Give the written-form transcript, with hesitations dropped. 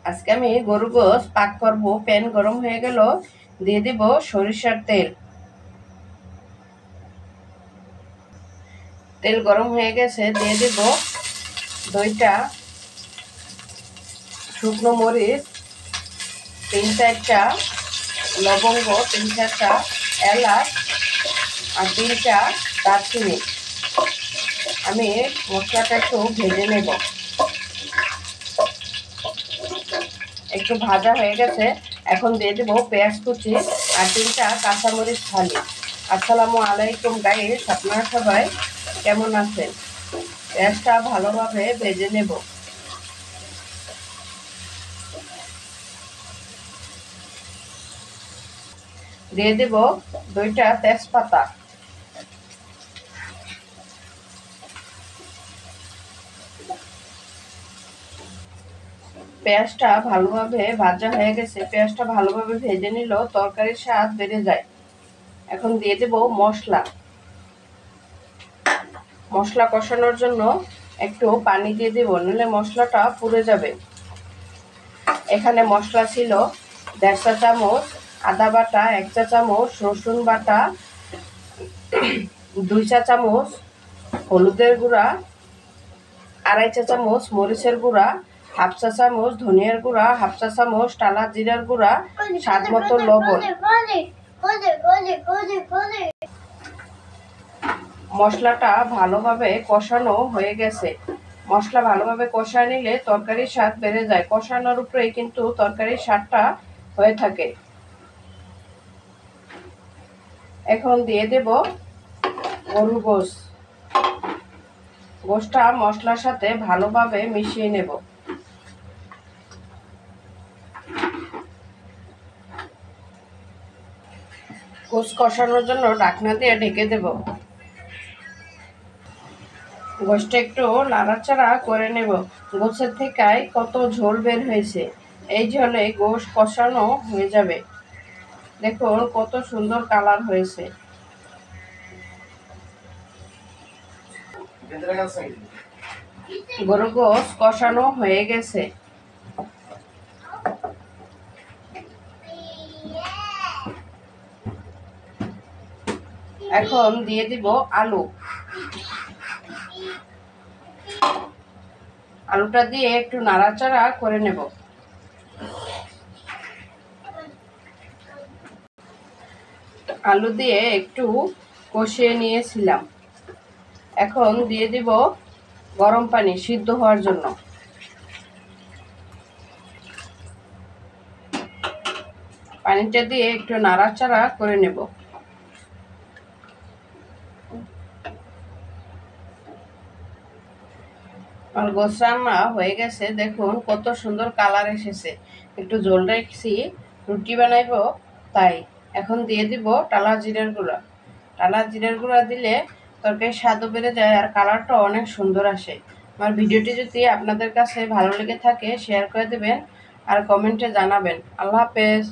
আজকে আমি গরু গোশ পাক করব। প্যান গরম হয়ে গেল, দিয়ে দিব সরিষার তেল। তেল গরম হয়ে গেছে, দিয়ে দিব 2টা শুকনো মরিচ, 3-4টা লবঙ্গ, 3-4টা এলাচ আর 3টা দারচিনি। আমি মশলাটা একটু ভেজে নেব। একটু ভাজা হয়ে গেছে, এখন দিয়ে দেবো পেঁয়াজ কুচি আর 3টা কাঁচামরিচ ফালি। আসসালামু আলাইকুম গাইস, আপনারা সবাই কেমন আছেন? পেঁয়াজটা ভালোভাবে ভেজে নেব। দিয়ে দেব 2টা তেজপাতা। পেঁয়াজটা ভালোভাবে ভাজা হয়ে গেছে। পেঁয়াজটা ভালোভাবে ভেজে নিল তরকারির স্বাদ বেড়ে যায়। এখন দিয়ে দেব মশলা। মশলা কষানোর জন্য একটু পানি দিয়ে দেব, নাহলে মশলাটা পুড়ে যাবে। এখানে মশলা ছিল 1.5 চা চামচ আদা বাটা, 1 চা চামচ রসুন বাটা, 2 চা চামচ হলুদের গুঁড়া, 2.5 চা চামচ মরিচের গুঁড়া, 1/2 চা চামচ ধনিয়ার গুঁড়া, 1/2 চা চামচ টালা জিরার গুঁড়া, স্বাদ মতো লবণ। মশলাটা ভালোভাবে কষানো হয়ে গেছে। মশলা ভালোভাবে কষায় নিলে তরকারির স্বাদ বেড়ে যায়। কষানোর উপরেই কিন্তু তরকারির স্বাদটা হয়ে থাকে। এখন দিয়ে দেব গরুর গোশ। গোশটা মশলার সাথে ভালোভাবে মিশিয়ে নেব। গোশ কষানোর জন্য ঢাকনা দিয়ে ঢেকে দেব। গোশটা একটু নাড়াচাড়া করে নেব। গোশের থেকে কত ঝোল বের হয়েছে। এই ঝোলে গোশ কষানো হয়ে যাবে। দেখুন কত সুন্দর কালার হয়েছে। গরু গোশ কষানো হয়ে গেছে। এখন দিয়ে দিব আলু। আলুটা দিয়ে একটু নাড়াচাড়া করে নেব। আলু দিয়ে একটু কষিয়ে নিয়েছিলাম। এখন দিয়ে দিব গরম পানি সিদ্ধ হওয়ার জন্য। পানিটা দিয়ে একটু নাড়াচাড়া করে নেব। আর গোশ রান্না হয়ে গেছে, দেখুন কত সুন্দর কালার এসেছে। একটু ঝোল রেখেছি, রুটি বানাইবো তাই। এখন দিয়ে দিব টালা জিরার গুঁড়া। টালা জিরার গুঁড়া দিলে তরকারির স্বাদও বেড়ে যায় আর কালারটা অনেক সুন্দর আসে। আমার ভিডিওটি যদি আপনাদের কাছে ভালো লেগে থাকে শেয়ার করে দেবেন আর কমেন্টে জানাবেন। আল্লাহ হাফেজ।